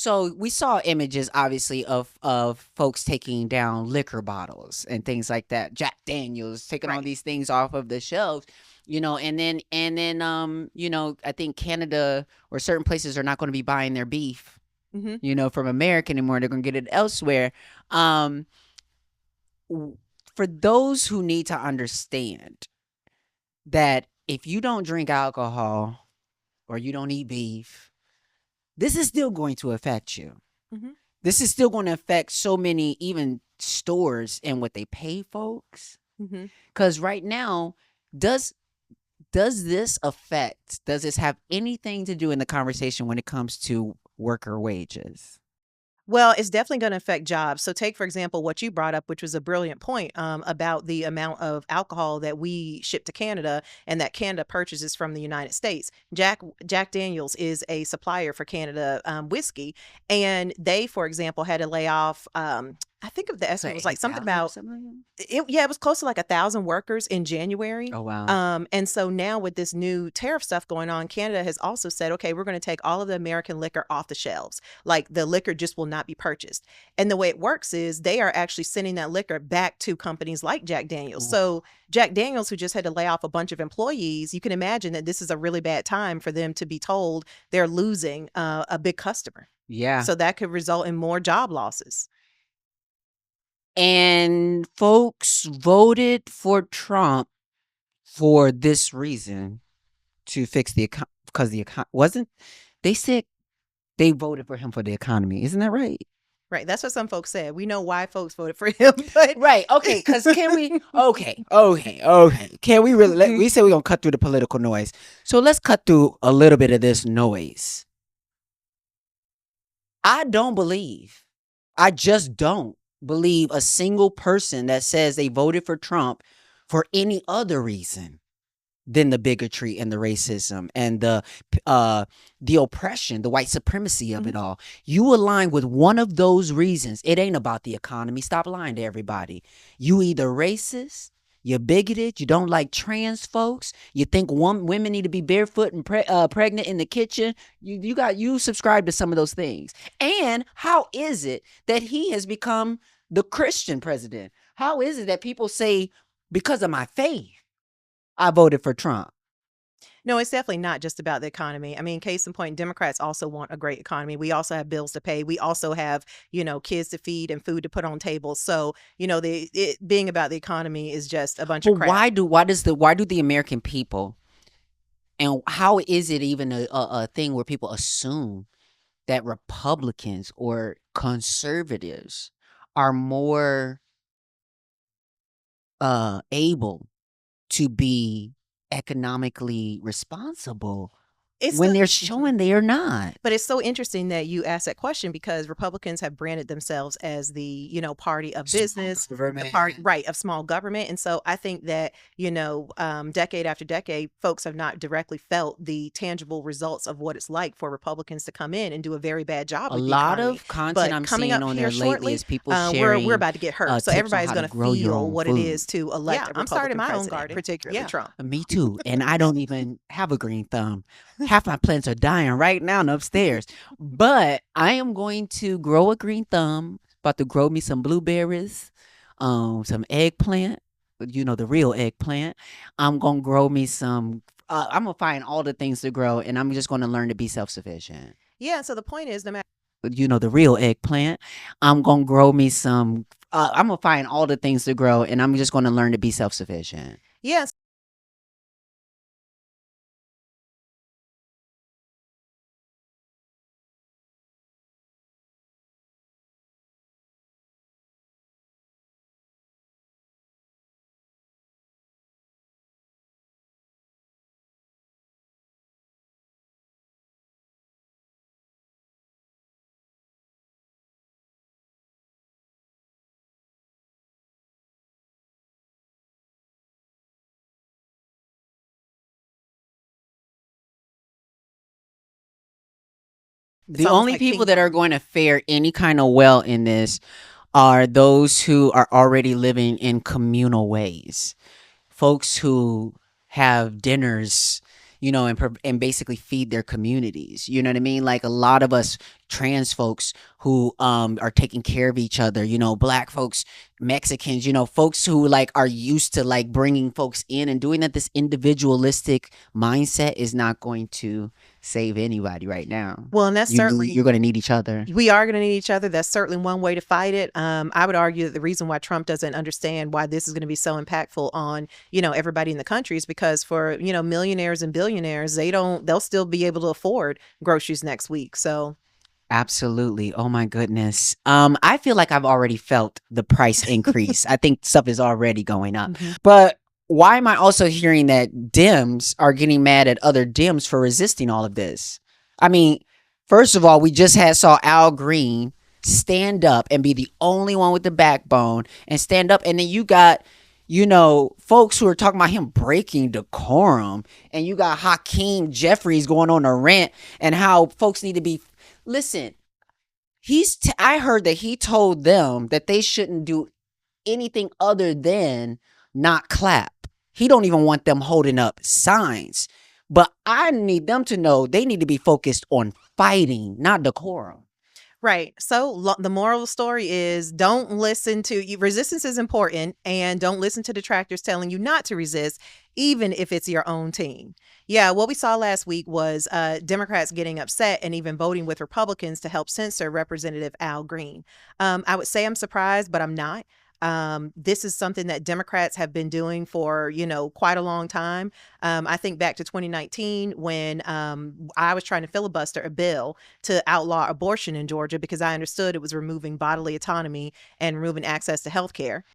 So we saw images, obviously, of folks taking down liquor bottles and things like that. Jack Daniels taking all Right. these things off of the shelves, and then I think Canada or certain places are not going to be buying their beef, Mm-hmm. from America anymore. They're going to get it elsewhere. Um, w- for those who need to understand that if you don't drink alcohol or you don't eat beef, this is still going to affect you. Mm-hmm. This is still going to affect so many even stores and what they pay folks. Mm-hmm. Because right now, does does this have anything to do in the conversation when it comes to worker wages? Well, it's definitely going to affect jobs. So, take for example what you brought up, which was a brilliant point about the amount of alcohol that we ship to Canada and that Canada purchases from the United States. Jack Daniels is a supplier for Canada whiskey, and they, for example, had to lay off. I think of the So estimate was like something 8,000 or about something? it was close to like 1,000 workers in January. Oh, wow. And so now with this new tariff stuff going on, Canada has also said, okay, we're going to take all of the American liquor off the shelves. Like the liquor just will not be purchased. And the way it works is they are actually sending that liquor back to companies like Jack Daniels. So Jack Daniels, who just had to lay off a bunch of employees, you can imagine that this is a really bad time for them to be told they're losing a big customer. Yeah. So that could result in more job losses. And folks voted for Trump for this reason, to fix the because the wasn't they said they voted for him for the economy. Isn't that right? Right. That's what some folks said. We know why folks voted for him, but Right. Okay. Because can we? Okay. Can we really? We said we're gonna cut through the political noise. So let's cut through a little bit of this noise. I don't believe. I just don't believe a single person that says they voted for Trump for any other reason than the bigotry and the racism and the oppression, the white supremacy of it all. You align with one of those reasons. It ain't about the economy. Stop lying to everybody. You either racist, you're bigoted, you don't like trans folks, you think women need to be barefoot and pregnant in the kitchen. You subscribe to some of those things. And how is it that he has become the Christian president? How is it that people say, because of my faith, I voted for Trump? no, it's definitely not just about the economy. I mean, case in point, Democrats also want a great economy. We also have bills to pay. We also have, kids to feed and food to put on tables. So, it being about the economy is just a bunch of But crap. why do the American people, and how is it even a thing where people assume that Republicans or conservatives are more able to be economically responsible It's when the they're Mhm. showing they are not? But it's so interesting that you asked that question because Republicans have branded themselves as the, party of business, the party, right, of small government. And so I think that, decade after decade, folks have not directly felt the tangible results of what it's like for Republicans to come in and do a very bad job A with the lot economy. of content But I'm coming seeing up on here there lately shortly, is people we're sharing about to get hurt. So tips on everybody's how to going to grow your feel own what it is food. to elect a I'm starting Republican my own president, garden. particularly Yeah. Trump. Me too. And I don't even have a green thumb. Half my plants are dying right now upstairs. But I am going to grow a green thumb. About to grow me some blueberries, some eggplant, the real eggplant. I'm gonna grow me some. I'm gonna find all the things to grow, and I'm just gonna learn to be self-sufficient. Yeah. So the point is, no matter. The real eggplant. I'm gonna grow me some. I'm gonna find all the things to grow, and I'm just gonna learn to be self-sufficient. Yes. The only people that are going to fare any kind of well in this are those who are already living in communal ways. Folks who have dinners, and basically feed their communities. You know what I mean? Like a lot of us trans folks who are taking care of each other, you know, black folks, Mexicans, you know, folks who like are used to like bringing folks in and doing that. This individualistic mindset is not going to save anybody right now. Well, and that's certainly You're going to need each other. we are going to need each other. That's certainly one way to fight it. I would argue that the reason why Trump doesn't understand why this is going to be so impactful on, you know, everybody in the country is because for, you know, millionaires and billionaires, they'll still be able to afford groceries next week. So Absolutely. Oh my goodness. I feel like I've already felt the price increase. I think stuff is already going up. Mhm. But why am I also hearing that Dems are getting mad at other Dems for resisting all of this? I mean, first of all, we just saw Al Green stand up and be the only one with the backbone and stand up. And then you got, you know, folks who are talking about him breaking decorum. And you got Hakeem Jeffries going on a rant and how folks need to be. Listen, I heard that he told them that they shouldn't do anything other than not clap. He don't even want them holding up signs. But I need them to know they need to be focused on fighting, not decorum. Right. So the moral of the story is don't listen to you. Resistance is important, and don't listen to detractors telling you not to resist, even if it's your own team. Yeah, what we saw last week was Democrats getting upset and even voting with Republicans to help censor Representative Al Green. I would say I'm surprised, but I'm not. This is something that Democrats have been doing for, you know, quite a long time. I think back to 2019 when I was trying to filibuster a bill to outlaw abortion in Georgia because I understood it was removing bodily autonomy and removing access to health care.